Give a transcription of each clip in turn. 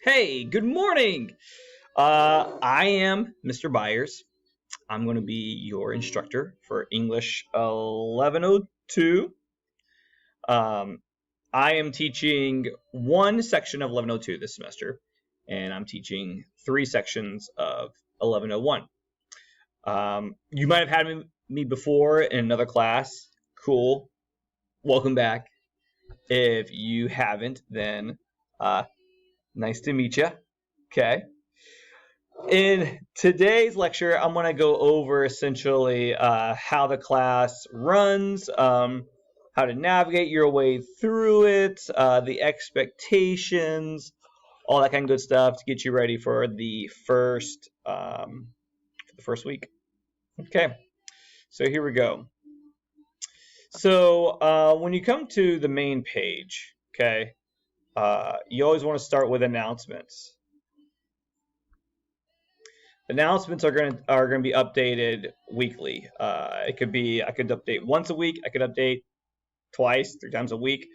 Hey, good morning. I am Mr. Byers. I'm going to be your instructor for English 1102. Um, I am teaching one section of 1102 this semester, and I'm teaching three sections of 1101. You might have had me before in another class. Cool. Welcome back. If you haven't, then nice to meet you. Okay. In today's lecture, I'm going to go over essentially how the class runs, how to navigate your way through it, the expectations, all that kind of good stuff to get you ready for the first week. Okay, so here we go. So when you come to the main page, okay, you always want to start with announcements. Announcements are going to be updated weekly. I could update once a week. I could update twice, 3 times a week.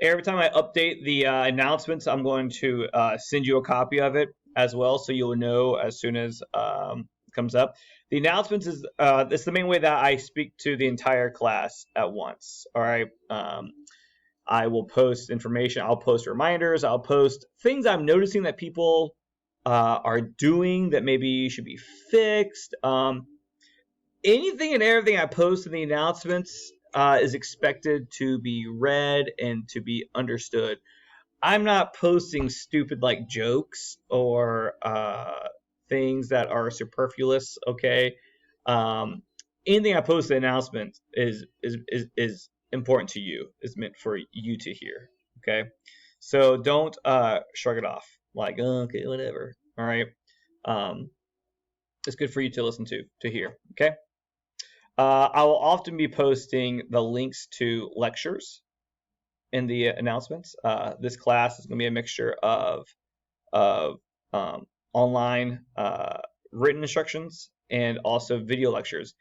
Every time I update the announcements, I'm going to send you a copy of it as well, so you'll know as soon as it comes up. The announcements is it's the main way that I speak to the entire class at once. All right. I will post information. I'll post reminders. I'll post things I'm noticing that people are doing that maybe should be fixed. Anything and everything I post in the announcements is expected to be read and to be understood. I'm not posting stupid like jokes or things that are superfluous. Okay. Anything I post in the announcement is important to you. Is meant for you to hear. Okay. So don't shrug it off like, oh, okay, whatever. All right. It's good for you to listen to hear. Okay. I will often be posting the links to lectures in the announcements. This class is going to be a mixture of online written instructions and also video lectures.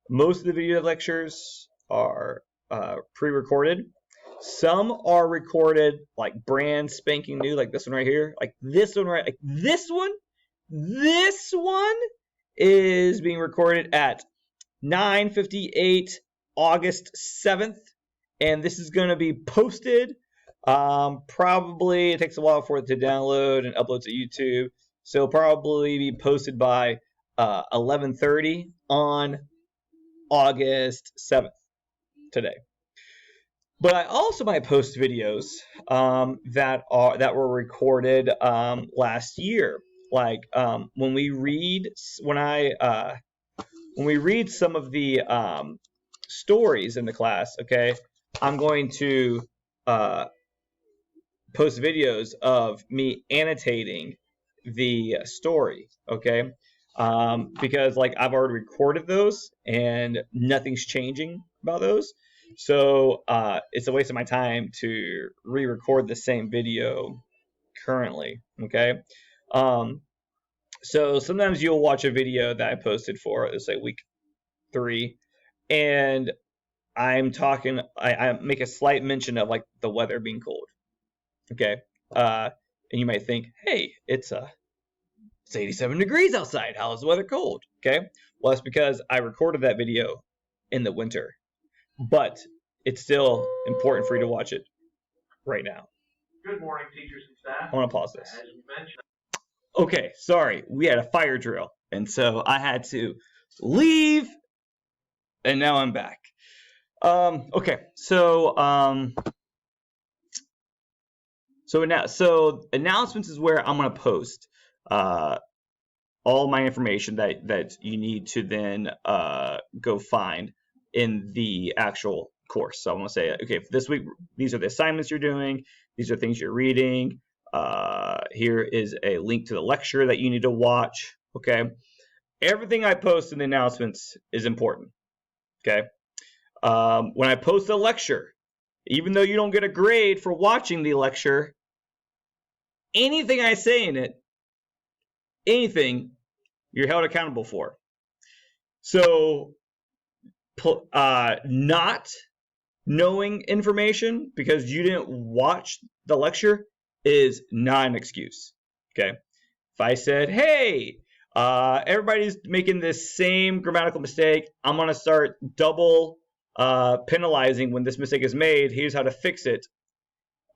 Most of the video lectures are pre-recorded. Some are recorded like brand spanking new, like this one right here. Like this one right, like this one. This one is being recorded at 9:58 August 7th, and this is going to be posted. Probably it takes a while for it to download and upload to YouTube, so it'll probably be posted by 11:30 on August 7th today. But I also might post videos that were recorded last year. Like when we read some of the stories in the class, okay, I'm going to post videos of me annotating the story, okay, because like I've already recorded those and nothing's changing about those. So it's a waste of my time to re-record the same video currently, okay? So sometimes you'll watch a video that I posted for, let's say week 3, and I'm talking, I make a slight mention of like the weather being cold, okay? And you might think, hey, it's 87 degrees outside. How is the weather cold? Okay? Well, that's because I recorded that video in the winter. But it's still important for you to watch it right now. Good morning, teachers and staff. I want to pause this. As we mentioned. Okay, sorry. We had a fire drill, and so I had to leave, and now I'm back. Okay, so announcements is where I'm going to post all my information that you need to then go find in the actual course. So I'm going to say, okay, for this week, these are the assignments you're doing. These are things you're reading. Here is a link to the lecture that you need to watch. Okay. Everything I post in the announcements is important. Okay. When I post a lecture, even though you don't get a grade for watching the lecture, anything I say in it, anything, you're held accountable for. So not knowing information because you didn't watch the lecture is not an excuse. Okay. If I said, hey, everybody's making this same grammatical mistake, I'm going to start double penalizing when this mistake is made. Here's how to fix it.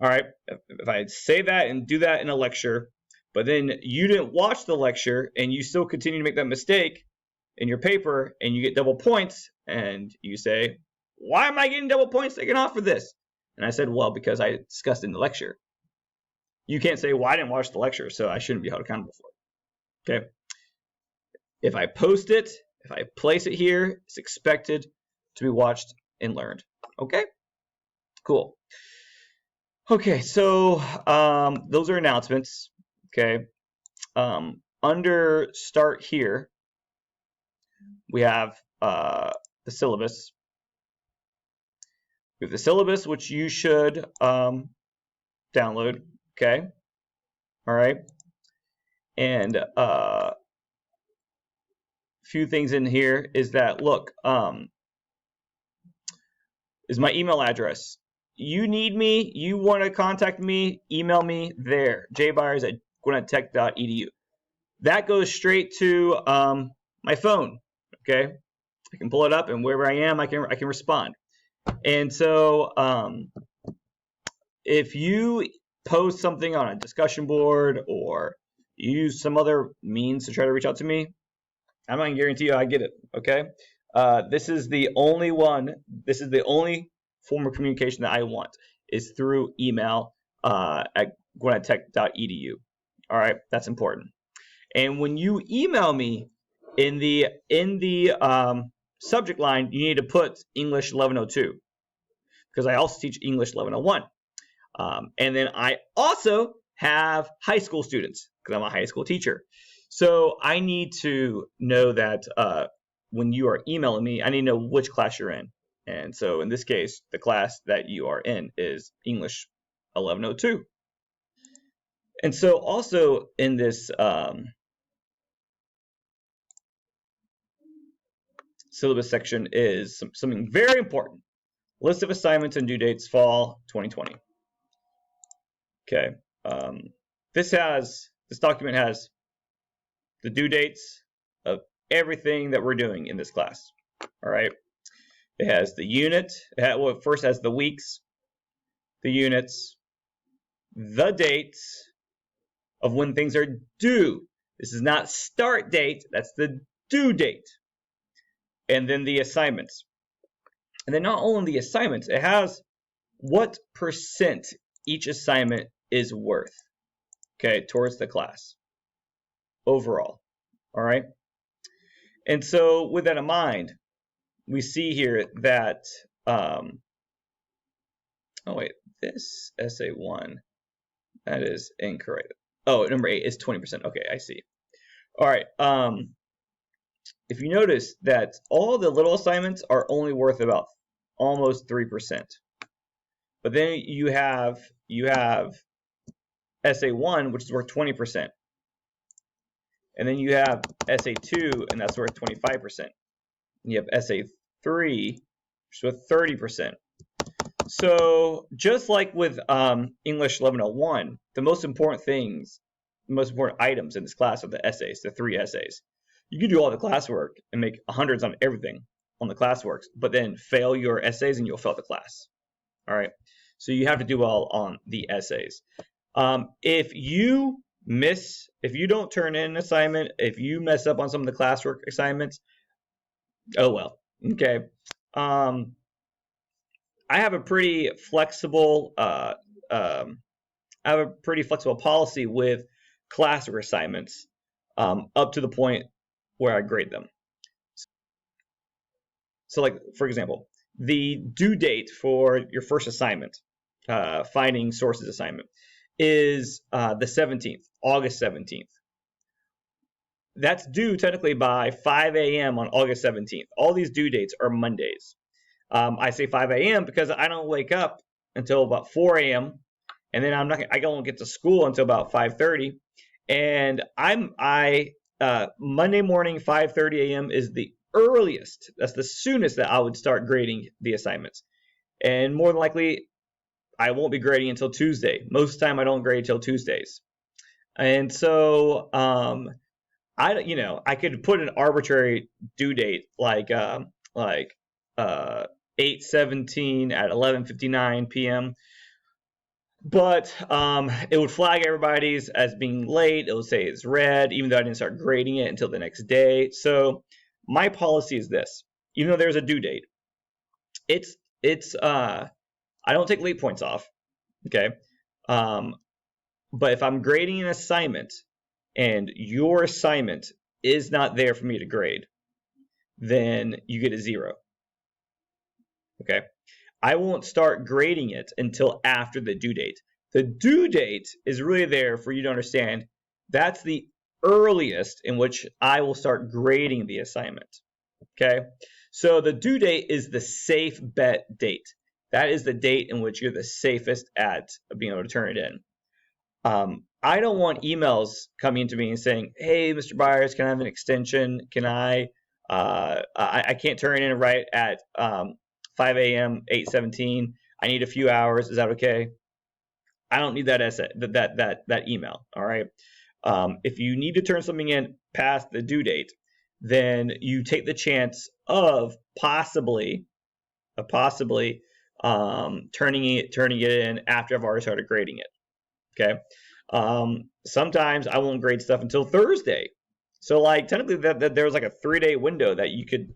All right. If I say that and do that in a lecture, but then you didn't watch the lecture and you still continue to make that mistake in your paper and you get double points and you say, why am I getting double points taken off for this? And I said, well, because I discussed in the lecture. You can't say, well, I didn't watch the lecture, so I shouldn't be held accountable for it. Okay. If I post it, if I place it here, it's expected to be watched and learned. Okay. Cool. Okay, so those are announcements. Okay. Under start here, we have the syllabus. We have the syllabus, which you should download. Okay. All right. And a few things in here is that, look, is my email address. You need me, you want to contact me, email me there, jbyers@gwinnettech.edu. That goes straight to my phone. Okay. I can pull it up, and wherever I am, I can respond. And so if you post something on a discussion board or use some other means to try to reach out to me, I'm not going to guarantee you I get it. Okay. This is the only form of communication that I want is through email at gwinnettech.edu. All right. That's important. And when you email me in the subject line, you need to put English 1102 because I also teach English 1101. And then I also have high school students because I'm a high school teacher. So I need to know that when you are emailing me, I need to know which class you're in. And so in this case, the class that you are in is English 1102. And so also in this syllabus section is something very important. List of assignments and due dates fall 2020. Okay. This document has the due dates of everything that we're doing in this class. All right. It has the unit. It first has the weeks, the units, the dates of when things are due. This is not start date. That's the due date. And then the assignments. And then not only the assignments, it has what percent each assignment is worth, okay, towards the class overall. All right. And so with that in mind, we see here that, this essay 1, that is incorrect. Oh, number 8 is 20%. Okay, I see. All right. If you notice that all the little assignments are only worth about almost 3%. But then you have essay 1, which is worth 20%. And then you have essay 2, and that's worth 25%. And you have essay 3, which is worth 30%. So just like with English 1101, the most important items in this class are the essays, the 3 essays. You can do all the classwork and make hundreds on everything on the classworks, but then fail your essays and you'll fail the class. All right. So you have to do well on the essays. If you don't turn in an assignment, if you mess up on some of the classwork assignments, oh well. Okay. I have a pretty flexible policy with classwork assignments up to the point where I grade them. So like, for example, the due date for your first assignment, finding sources assignment, is the 17th, August 17th. That's due technically by 5 a.m. on August 17th. All these due dates are Mondays. I say 5 a.m. because I don't wake up until about 4 a.m. and then I don't get to school until about 5:30. And Monday morning 5:30 a.m. is the earliest. That's the soonest that I would start grading the assignments. And more than likely, I won't be grading until Tuesday. Most of the time, I don't grade till Tuesdays. And so I could put an arbitrary due date like 8/17 at 11:59 p.m. But it would flag everybody's as being late. It would say it's red, even though I didn't start grading it until the next day. So my policy is this: even though there's a due date, it's I don't take late points off. Okay, but if I'm grading an assignment and your assignment is not there for me to grade, then you get a 0. Okay. I won't start grading it until after the due date. The due date is really there for you to understand that's the earliest in which I will start grading the assignment. Okay. So the due date is the safe bet date. That is the date in which you're the safest at being able to turn it in. I don't want emails coming to me and saying, "Hey, Mr. Byers, can I have an extension? Can I can't turn it in right at 5 a.m. 8/17. I need a few hours. Is that okay?" I don't need that essay, that email. All right. If you need to turn something in past the due date, then you take the chance of possibly turning it in after I've already started grading it. Okay. Sometimes I won't grade stuff until Thursday. So like technically that there was like a 3-day window that you can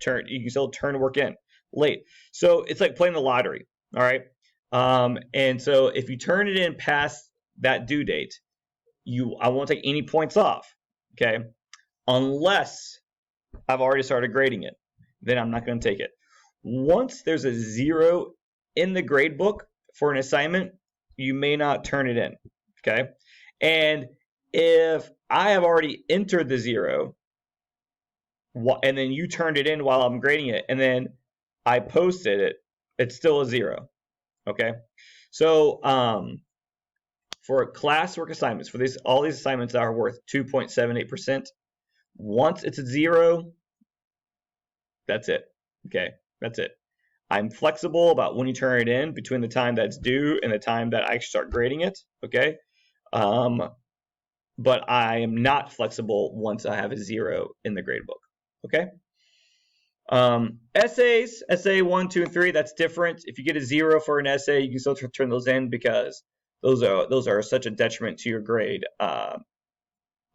still turn work in late. So it's like playing the lottery. All right. And so if you turn it in past that due date, I won't take any points off. Okay. Unless I've already started grading it, then I'm not going to take it. Once there's a 0 in the grade book for an assignment, you may not turn it in. Okay. And if I have already entered the 0 and then you turned it in while I'm grading it and then I posted it, it's still a 0. Okay. So for classwork assignments, for all these assignments that are worth 2.78%, once it's a 0, that's it. Okay. That's it. I'm flexible about when you turn it in between the time that's due and the time that I start grading it. Okay. But I am not flexible once I have a 0 in the grade book. Okay. Essays, essay 1, 2, and 3, that's different. If you get a 0 for an essay, you can still turn those in because those are such a detriment to your grade. I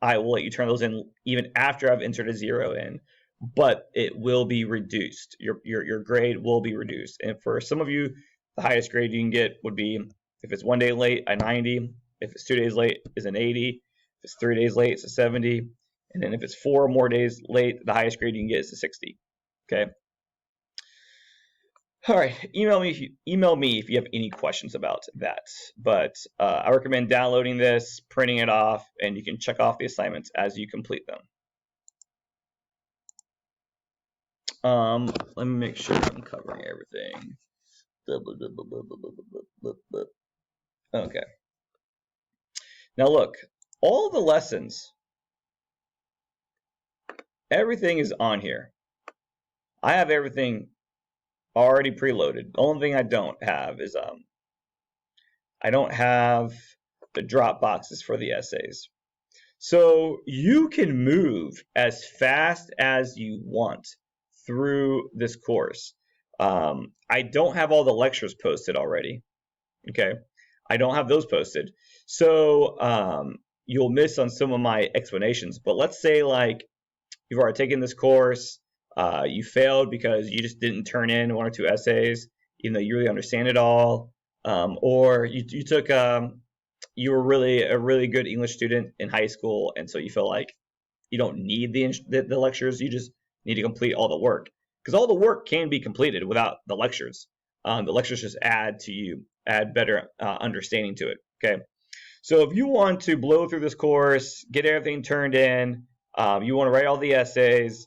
will let you turn those in even after I've entered a 0 in, but it will be reduced. Your grade will be reduced. And for some of you, the highest grade you can get would be, if it's 1 day late, a 90. If it's 2 days late, is an 80. If it's 3 days late, it's a 70. And then if it's 4 more days late, the highest grade you can get is a 60. Okay. All right. Email me if you have any questions about that. But I recommend downloading this, printing it off, and you can check off the assignments as you complete them. Let me make sure I'm covering everything. Okay. Now look, all the lessons, everything is on here. I have everything already preloaded. The only thing I don't have is I don't have the drop boxes for the essays. So you can move as fast as you want through this course. I don't have all the lectures posted already. Okay. I don't have those posted. So you'll miss on some of my explanations. But let's say like you've already taken this course, you failed because you just didn't turn in 1 or 2 essays, even though you really understand it all, or you took you were really a really good English student in high school, and so you feel like you don't need the lectures, you just need to complete all the work, because all the work can be completed without the lectures. The lectures just add better understanding to it. Okay, so if you want to blow through this course, get everything turned in, you want to write all the essays,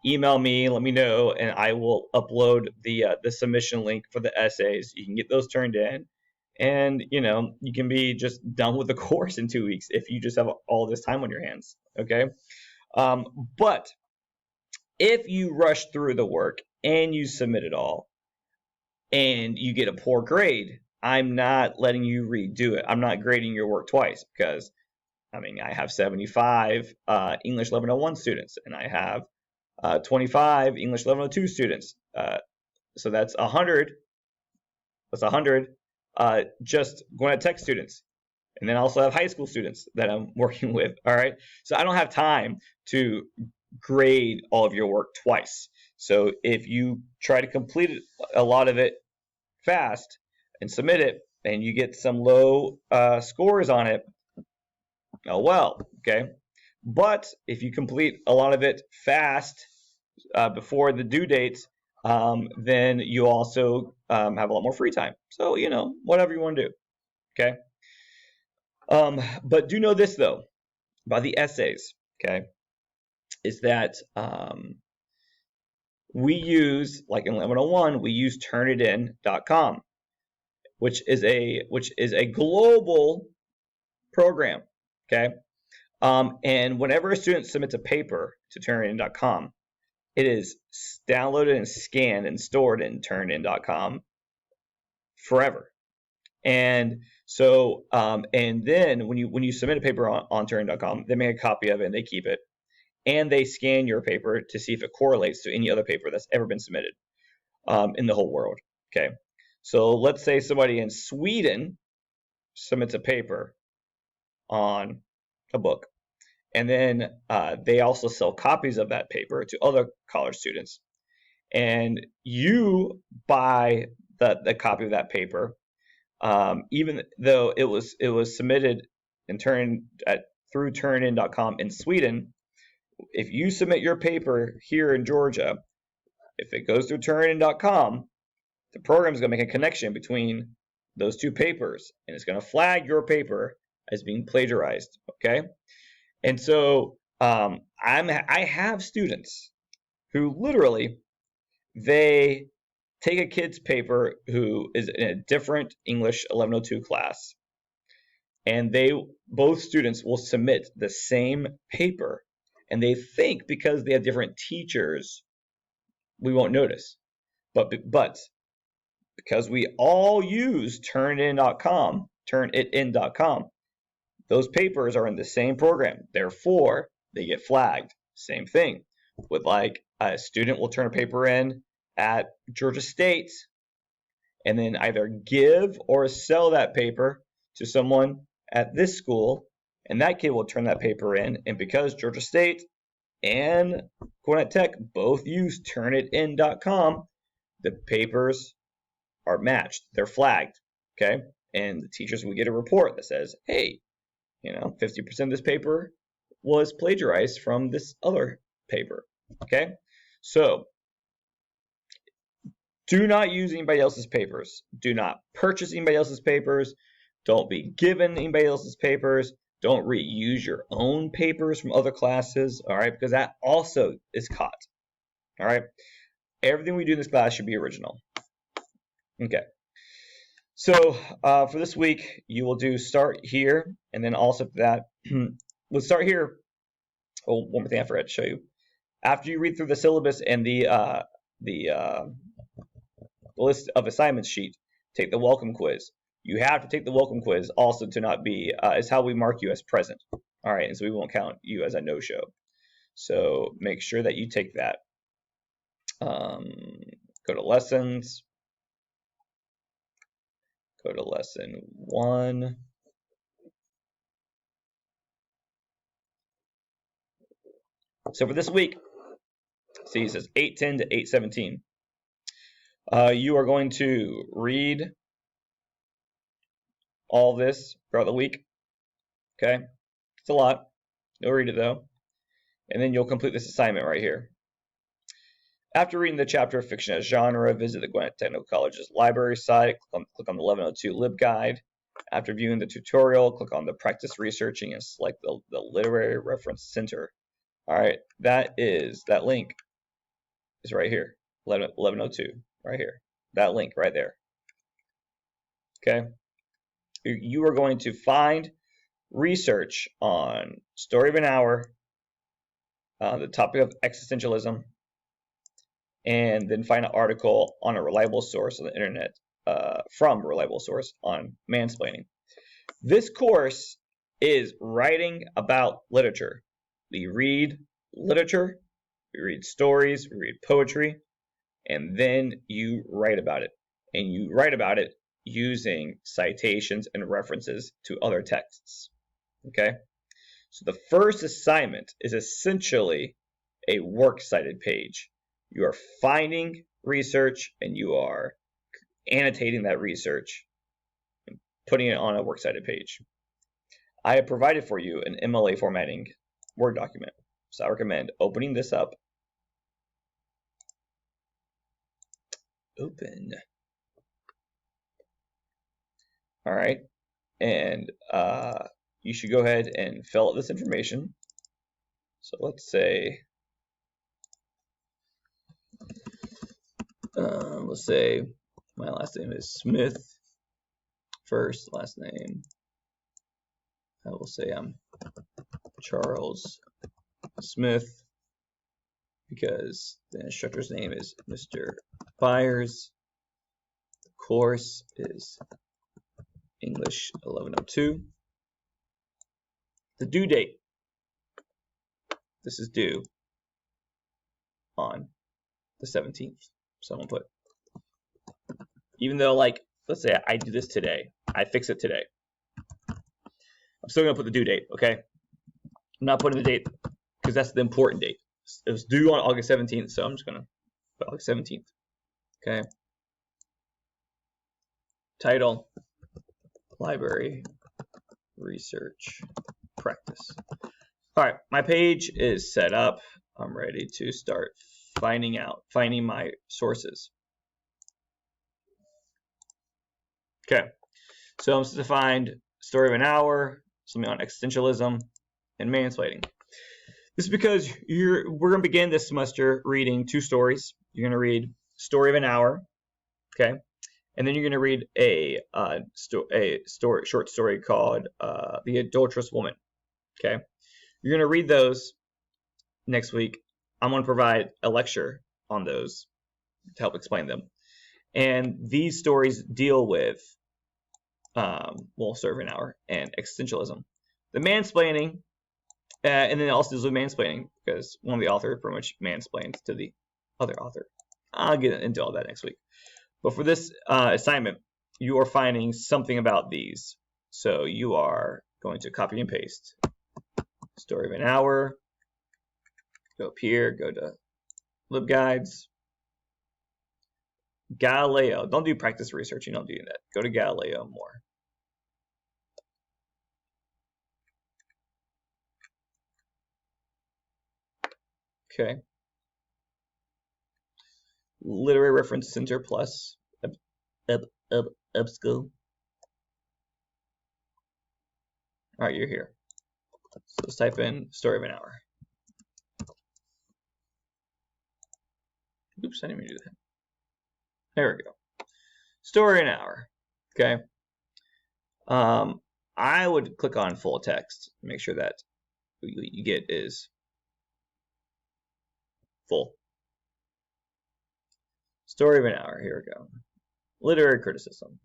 email me, let me know, and I will upload the submission link for the essays. You can get those turned in, and you can be just done with the course in 2 weeks if you just have all this time on your hands. Okay, but if you rush through the work and you submit it all and you get a poor grade, I'm not letting you redo it. I'm not grading your work twice, because I mean, I have 75 English 1101 students, and I have 25 English 1102 students. So that's 100. That's 100 just Gwinnett Tech students. And then I also have high school students that I'm working with. All right. So I don't have time to grade all of your work twice. So if you try to complete a lot of it fast and submit it, and you get some low scores on it, oh well, okay. But if you complete a lot of it fast before the due dates, then you also have a lot more free time. So, whatever you want to do, okay. But do know this, though, about the essays, okay, is that we use, like in 1101, we use turnitin.com, which is a global program, okay? And whenever a student submits a paper to turnitin.com, it is downloaded and scanned and stored in turnitin.com forever. And so, and then when you submit a paper on turnitin.com, they make a copy of it and they keep it, and they scan your paper to see if it correlates to any other paper that's ever been submitted in the whole world. Okay, so let's say somebody in Sweden submits a paper on a book, and then they also sell copies of that paper to other college students, and you buy the copy of that paper, even though it was submitted and turned through turnitin.com in Sweden. If you submit your paper here in Georgia, if it goes through turnitin.com, the program is going to make a connection between those two papers, and it's going to flag your paper as being plagiarized. Okay, and so I have students who literally they take a kid's paper who is in a different English 1102 class, and both students will submit the same paper, and they think because they have different teachers, we won't notice. But because we all use turnitin.com, those papers are in the same program. Therefore, they get flagged. Same thing with, like, a student will turn a paper in at Georgia State and then either give or sell that paper to someone at this school, and that kid will turn that paper in. And because Georgia State and Gwinnett Tech both use turnitin.com, the papers are matched. They're flagged, okay? And the teachers will get a report that says, hey, 50% of this paper was plagiarized from this other paper, okay? So do not use anybody else's papers. Do not purchase anybody else's papers. Don't be given anybody else's papers. Don't reuse your own papers from other classes, all right? Because that also is caught, all right? Everything we do in this class should be original. Okay. So for this week, you will do start here, and then also that, let's start here. Oh, one more thing I forgot to show you. After you read through the syllabus and the list of assignments sheet, take the welcome quiz. You have to take the welcome quiz also to not be, is how we mark you as present. All right, and so we won't count you as a no-show. So make sure that you take that. Go to lessons. Go to lesson 1. So for this week, see, it says 8:10 to 8:17. You are going to read all this throughout the week. Okay, it's a lot. You'll read it though, and then you'll complete this assignment right here. After reading the chapter of fiction as genre, visit the Gwinnett Technical College's library site. Click on the 1102 LibGuide. After viewing the tutorial, click on the Practice Researching and select the Literary Reference Center. All right, that link is right here, 1102, right here. That link right there. Okay, you are going to find research on Story of an Hour, the topic of existentialism, and then find an article on a reliable source on the internet, from a reliable source on mansplaining. This course is writing about literature. We read literature, we read stories, we read poetry, and then you write about it. And you write about it using citations and references to other texts. Okay? So the first assignment is essentially a works cited page. You are finding research and you are annotating that research and putting it on a works cited page. I have provided for you an MLA formatting Word document. So I recommend opening this up. Open. All right. And you should go ahead and fill out this information. So let's say, my last name is Smith. First, last name. I will say I'm Charles Smith because the instructor's name is Mr. Byers. The course is English 1102. The due date. This is due on the 17th. Someone put. Even though, like, let's say I do this today, I fix it today. I'm still gonna put the due date, okay? I'm not putting the date because that's the important date. It was due on August 17th, so I'm just gonna put August 17th. Okay. Title: Library Research Practice. All right, my page is set up. I'm ready to start finding my sources. Okay, so I'm supposed to find story of an hour, something on existentialism, and mansplaining. This is because we're going to begin this semester reading 2 stories. You're going to read story of an hour, okay, and then you're going to read a short story called The Adulterous Woman, okay. You're going to read those next week. I'm going to provide a lecture on those to help explain them. And these stories deal with story of an hour and existentialism. The mansplaining, and then it also deals with mansplaining because one of the authors pretty much mansplains to the other author. I'll get into all that next week. But for this assignment, you are finding something about these. So you are going to copy and paste. Story of an hour. Go up here, go to LibGuides. Galileo. Don't do practice research. You don't do that. Go to Galileo more. Okay. Literary Reference Center plus EBSCO. All right, you're here. So let's type in story of an hour. Oops, I didn't mean to do that. There we go. Story an hour. Okay. I would click on full text. Make sure that what you get is full. Story of an hour. Here we go. Literary criticism.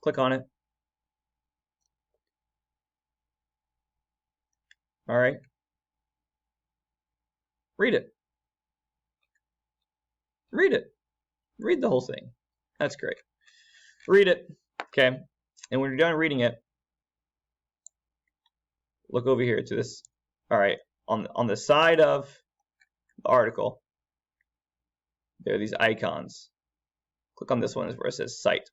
Click on it. All right. Read it. Read it. Read the whole thing. That's great. Read it. Okay. And when you're done reading it, look over here to this. All right. On the side of the article, there are these icons. Click on this one where it says Cite.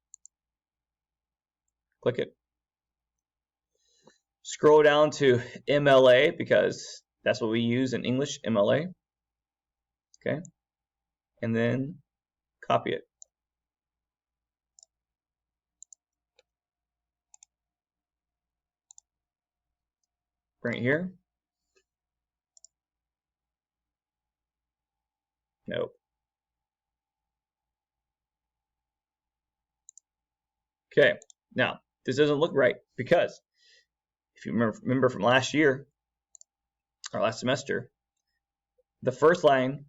Click it. Scroll down to MLA because that's what we use in English, MLA. Okay. And then copy it. Bring it here. Nope. Okay. Now, this doesn't look right because if you remember from last year or last semester, the first line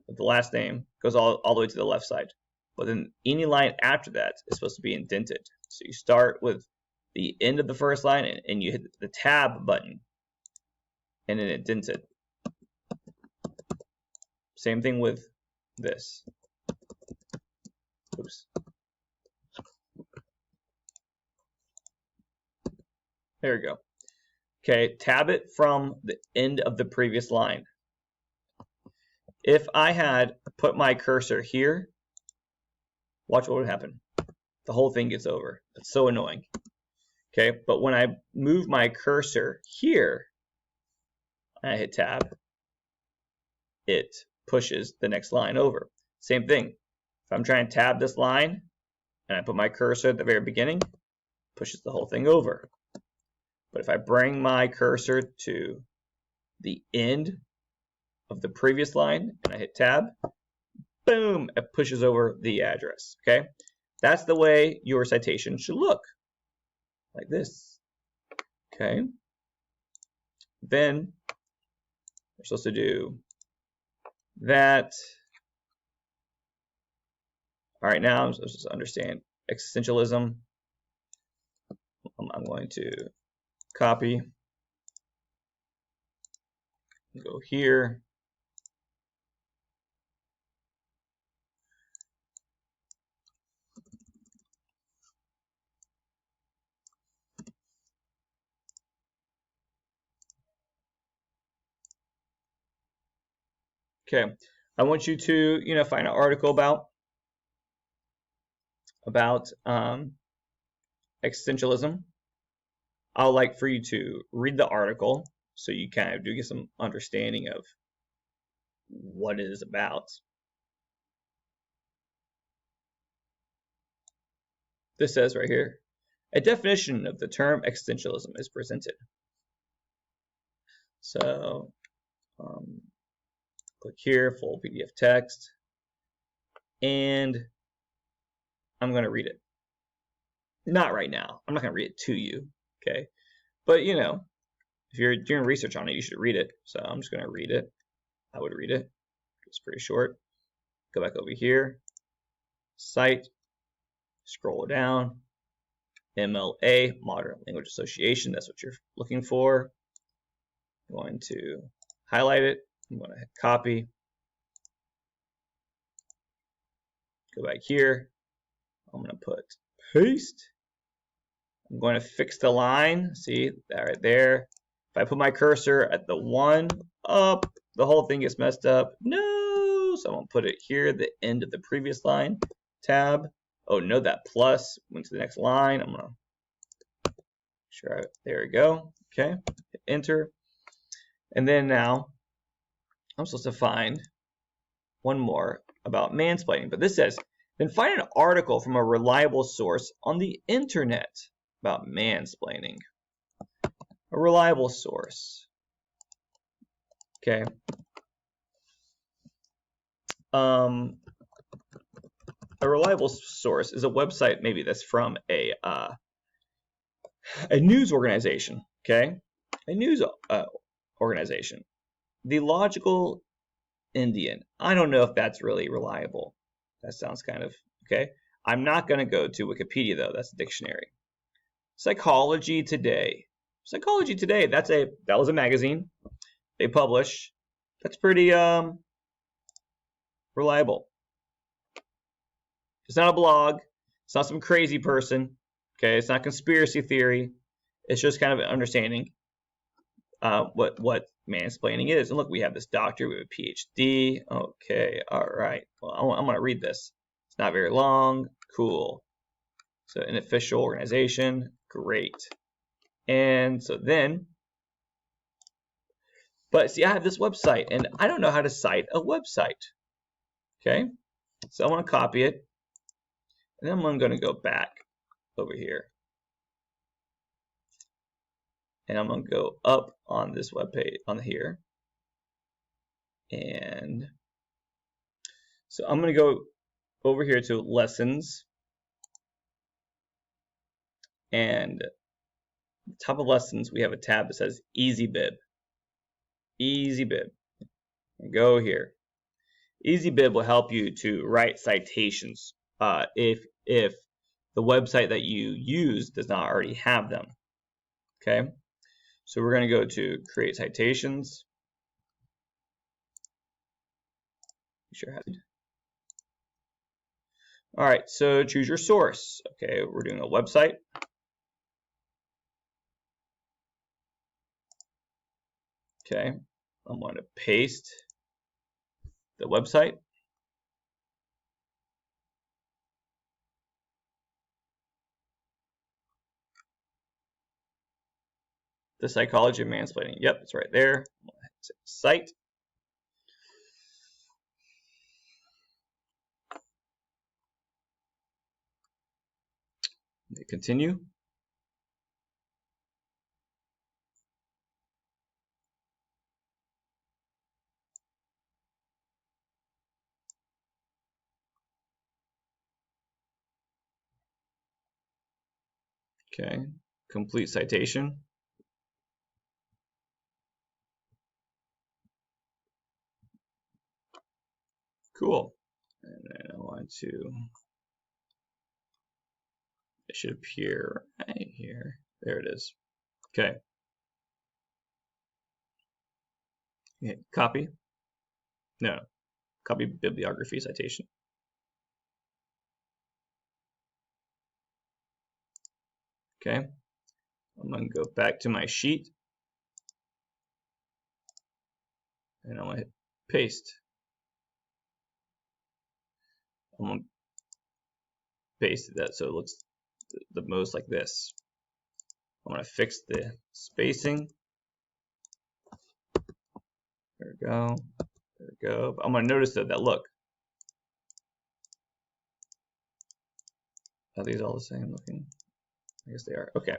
of the last name goes all the way to the left side. But then any line after that is supposed to be indented. So you start with the end of the first line and you hit the tab button and then it indents it. Same thing with this. Oops. There we go. Okay, tab it from the end of the previous line. If I had put my cursor here, watch what would happen. The whole thing gets over. That's so annoying. Okay, but when I move my cursor here, and I hit tab, it pushes the next line over. Same thing. If I'm trying to tab this line, and I put my cursor at the very beginning, pushes the whole thing over. But if I bring my cursor to the end of the previous line and I hit tab, boom, it pushes over the address. Okay, that's the way your citation should look, like this. Okay, then we're supposed to do that. All right, now I'm supposed to understand existentialism. I'm going to copy, go here. Okay, I want you to, find an article about existentialism. I'd like for you to read the article so you kind of do get some understanding of what it is about. This says right here, a definition of the term existentialism is presented. So click here, full PDF text, and I'm going to read it. Not right now. I'm not going to read it to you, okay? But, if you're doing research on it, you should read it. So I'm just going to read it. I would read it. It's pretty short. Go back over here. Cite. Scroll down. MLA, Modern Language Association. That's what you're looking for. I'm going to highlight it. I'm going to hit copy. Go back here. I'm going to put paste. I'm going to fix the line. See that right there. If I put my cursor at the one up, the whole thing gets messed up. No! So I'm going to put it here, the end of the previous line. Tab. Oh, no, that plus went to the next line. I'm going to sure. There we go. Okay. Hit enter. And then now I'm supposed to find one more about mansplaining. But this says, then find an article from a reliable source on the internet about mansplaining. A reliable source. Okay. A reliable source is a website maybe that's from a news organization. Okay. A news organization. The Logical Indian. I don't know if that's really reliable. That sounds kind of okay. I'm not going to go to Wikipedia though. That's a dictionary. Psychology Today. Psychology Today. That was a magazine. They publish. That's pretty reliable. It's not a blog. It's not some crazy person. Okay, it's not conspiracy theory. It's just kind of an understanding what mansplaining is. And look, we have this doctor with a PhD. Okay, all right. Well, I'm going to read this. It's not very long. Cool. So an official organization. Great. And so then, but see, I have this website, and I don't know how to cite a website. Okay, so I'm going to copy it, and then I'm going to go back over here. And I'm going to go up on this web page, on here. And so I'm going to go over here to lessons. And top of lessons, we have a tab that says Easy Bib. Easy Bib. And go here. Easy Bib will help you to write citations. If the website that you use does not already have them. Okay, so we're going to go to create citations. All right, so choose your source. Okay, we're doing a website. Okay, I'm going to paste the website. The Psychology of Mansplaining. Yep, it's right there. Site. Continue. Okay, complete citation. Cool. And then I want to, it should appear right here. There it is. Okay. Hit copy. No, copy bibliography citation. Okay. I'm going to go back to my sheet. And I'm going to hit paste. I'm going to paste that so it looks the most like this. I'm going to fix the spacing. There we go. There we go. I'm going to notice that look. Are these all the same looking? I guess they are. Okay.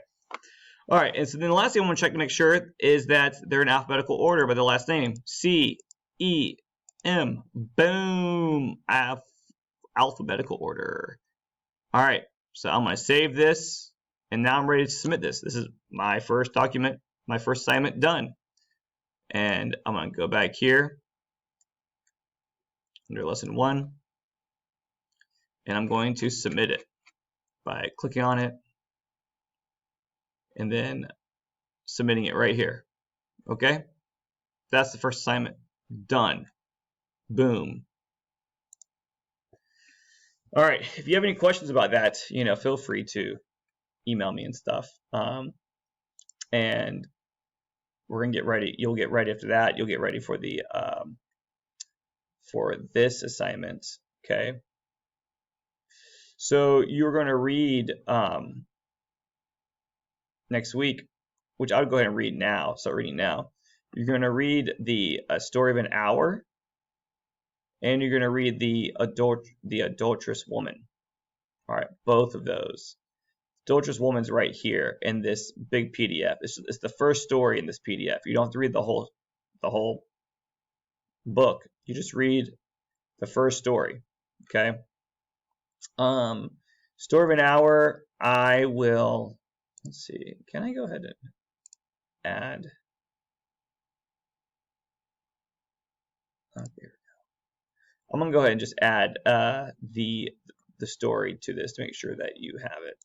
All right. And so then the last thing I want to check to make sure is that they're in alphabetical order by their last name. C, E, M. Boom. Alphabetical order. All right. So I'm going to save this. And now I'm ready to submit this. This is my first document, my first assignment done. And I'm going to go back here under lesson 1. And I'm going to submit it by clicking on it and then submitting it right here. Okay? That's the first assignment. Done. Boom. All right. If you have any questions about that, feel free to email me and stuff. And we're gonna get ready. You'll get ready after that. You'll get ready for the for this assignment. Okay. So you're going to read next week, which I would go ahead and read now. Start reading now. You're going to read the Story of an Hour, and you're going to read the Adulterous Woman. All right, both of those. Adulterous Woman's right here in this big PDF. It's the first story in this PDF. You don't have to read the whole book. You just read the first story. Okay. Story of an Hour. I will. Let's see. Can I go ahead and add? Oh, here we go. I'm gonna go ahead and just add the story to this to make sure that you have it.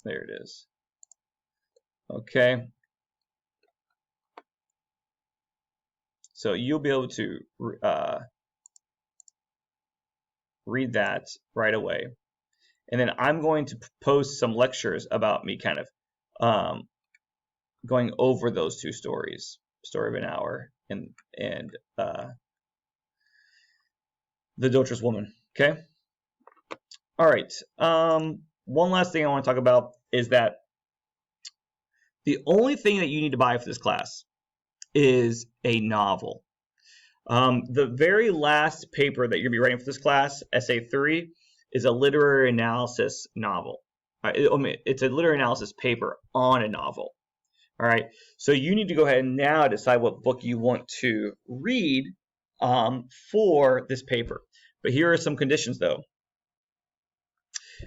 There it is. Okay. So you'll be able to read that right away. And then I'm going to post some lectures about me kind of going over those two stories, Story of an Hour and The Adulterous Woman. Okay. All right. One last thing I want to talk about is that the only thing that you need to buy for this class is a novel. The very last paper that you're going to be writing for this class, Essay 3, is a literary analysis novel. It's a literary analysis paper on a novel. All right. So you need to go ahead and now decide what book you want to read for this paper. But here are some conditions, though.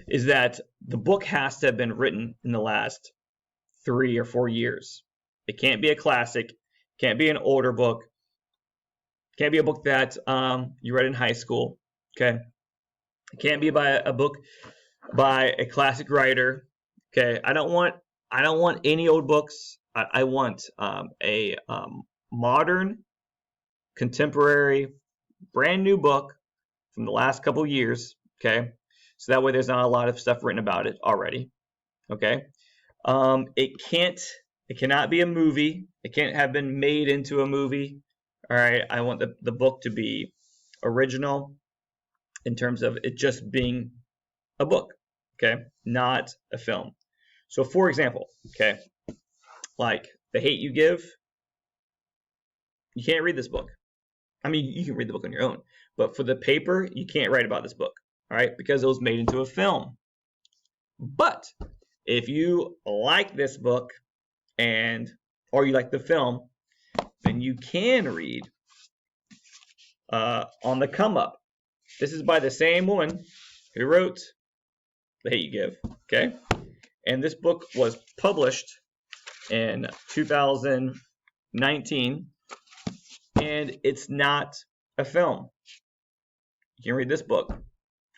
is that the book has to have been written in the last 3 or 4 years. It can't be a classic, can't be an older book, can't be a book that you read in high school. Okay, it can't be by a book by a classic writer. Okay, I don't want any old books. I want a modern, contemporary, brand new book from the last couple years. Okay, so that way there's not a lot of stuff written about it already. Okay, it cannot be a movie. It can't have been made into a movie. All right, I want the book to be original in terms of it just being a book. Okay, not a film. So, for example, okay, like The Hate You Give, you can't read this book. I mean, you can read the book on your own, but for the paper, you can't write about this book, all right, because it was made into a film. But if you like this book or you like the film, then you can read On the Come Up. This is by the same woman who wrote The Hate You Give, okay? And this book was published in 2019, and it's not a film. You can read this book,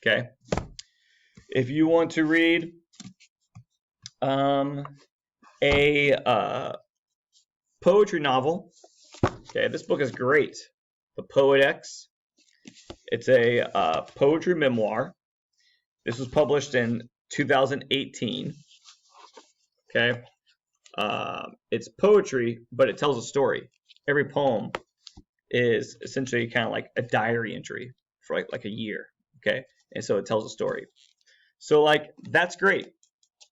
okay? If you want to read a poetry novel, okay, this book is great. The Poet X. It's a poetry memoir. This was published in 2018. Okay, it's poetry, but it tells a story. Every poem is essentially kind of like a diary entry for like a year. Okay, and so it tells a story. So like that's great.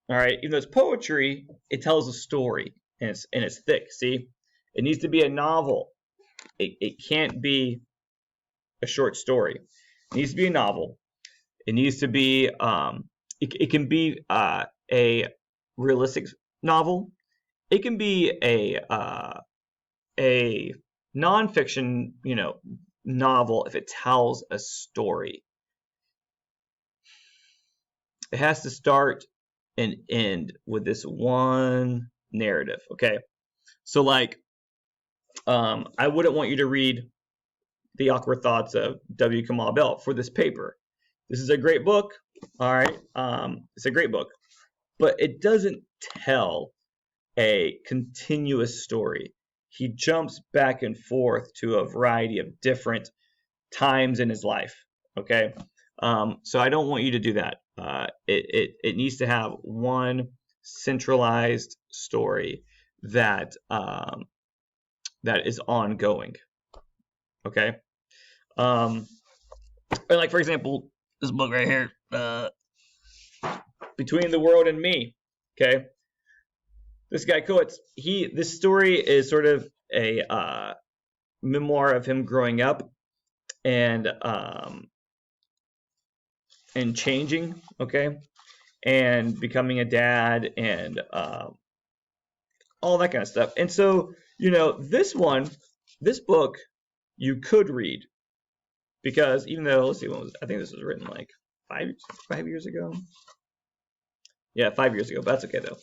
All right, even though it's poetry, it tells a story and it's thick. See, it needs to be a novel. It can't be a short story. It needs to be a novel. It needs to be it can be a realistic novel. It can be a nonfiction, novel if it tells a story. It has to start and end with this one narrative. Okay, so like I wouldn't want you to read The Awkward Thoughts of W. Kamau Bell for this paper. This is a great book. All right, it's a great book, but it doesn't tell a continuous story. He jumps back and forth to a variety of different times in his life. Okay, so I don't want you to do that. It needs to have one centralized story that that is ongoing. Okay, and like for example, this book right here, Between the World and Me. Okay, this guy Coates, this story is sort of a memoir of him growing up and changing, okay, and becoming a dad and all that kind of stuff. And so, this book, you could read because even though let's see, I think this was written like 5 years ago. Yeah, 5 years ago, but that's okay though.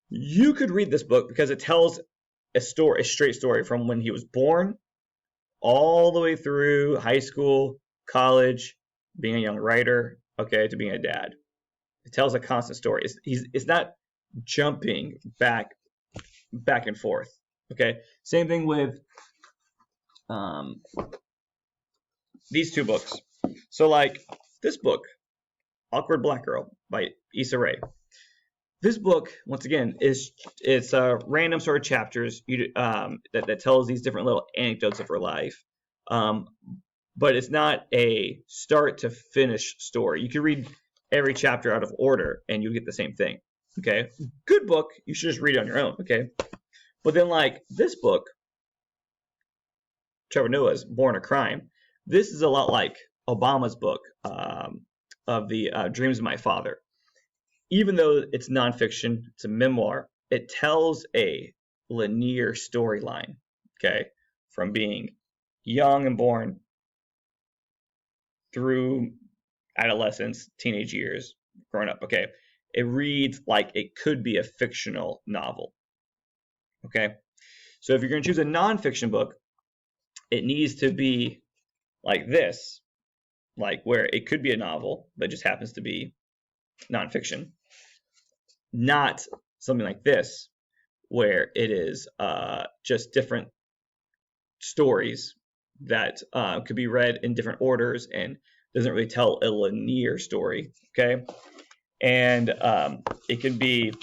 You could read this book because it tells a straight story from when he was born all the way through high school, college, being a young writer, okay, to being a dad. It tells a constant story. It's not jumping back and forth. Okay, same thing with these two books. So like this book, Awkward Black Girl by Issa Rae. This book, once again, it's random sort of chapters that tells these different little anecdotes of her life, but it's not a start to finish story. You can read every chapter out of order, and you'll get the same thing. Okay, good book. You should just read it on your own. Okay, but then like this book, Trevor Noah's Born a Crime. This is a lot like Obama's book of the Dreams of My Father. Even though it's nonfiction, it's a memoir, it tells a linear storyline, okay, from being young and born through adolescence, teenage years, growing up. Okay, it reads like it could be a fictional novel. Okay, so if you're going to choose a nonfiction book, it needs to be like this, like where it could be a novel that just happens to be nonfiction, not something like this where it is just different stories that could be read in different orders and doesn't really tell a linear story. Okay, and it can be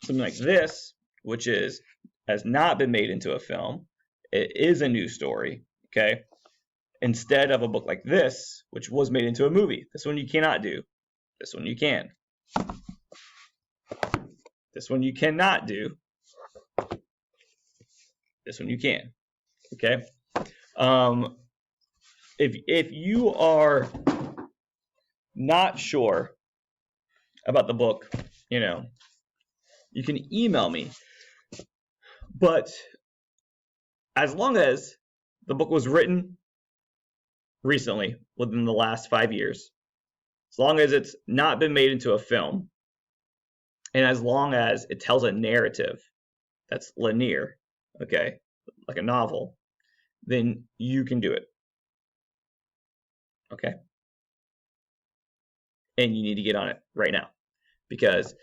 something like this, which has not been made into a film. It is a new story. Okay, instead of a book like this, which was made into a movie. This one you cannot do. This one you can. This one you cannot do. This one you can. Okay. If you are not sure about the book, you can email me. But as long as the book was written recently, within the last 5 years, as long as it's not been made into a film, and as long as it tells a narrative that's linear, okay, like a novel, then you can do it. Okay? And you need to get on it right now, because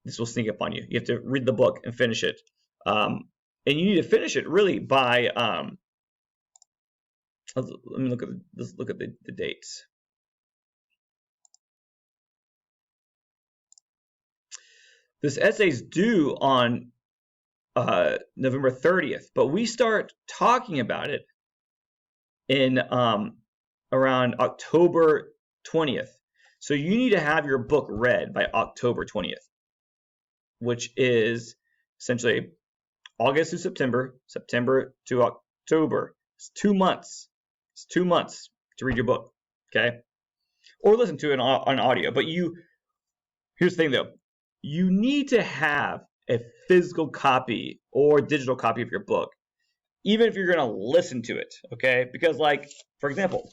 this will sneak up on you. You have to read the book and finish it. And you need to finish it really by let's look at the dates. This essay is due on November 30th, but we start talking about it in around October 20th. So you need to have your book read by October 20th, which is essentially August to September, September to October. It's 2 months. It's 2 months to read your book, okay? Or listen to it on audio. But here's the thing though. You need to have a physical copy or digital copy of your book, even if you're going to listen to it, okay? Because, like, for example,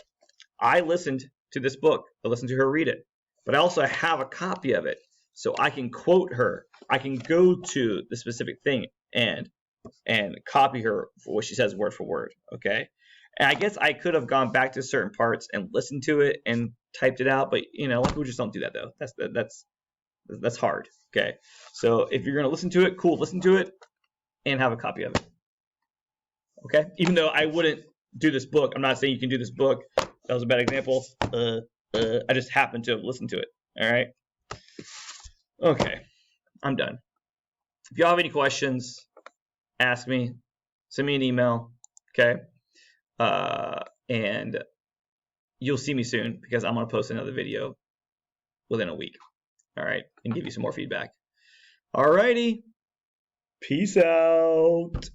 I listened to this book. I listened to her read it. But I also have a copy of it, so I can quote her. I can go to the specific thing and copy her for what she says word for word, okay? And I guess I could have gone back to certain parts and listened to it and typed it out, but, a lot of people just don't do that, though. That's hard, okay? So if you're going to listen to it, cool, listen to it and have a copy of it, okay? Even though I wouldn't do this book. I'm not saying you can do this book. That was a bad example. I just happened to have listened to it, all right? Okay, I'm done. If y'all have any questions, ask me. Send me an email, okay? And you'll see me soon because I'm going to post another video within a week. All right, and give you some more feedback. All righty. Peace out.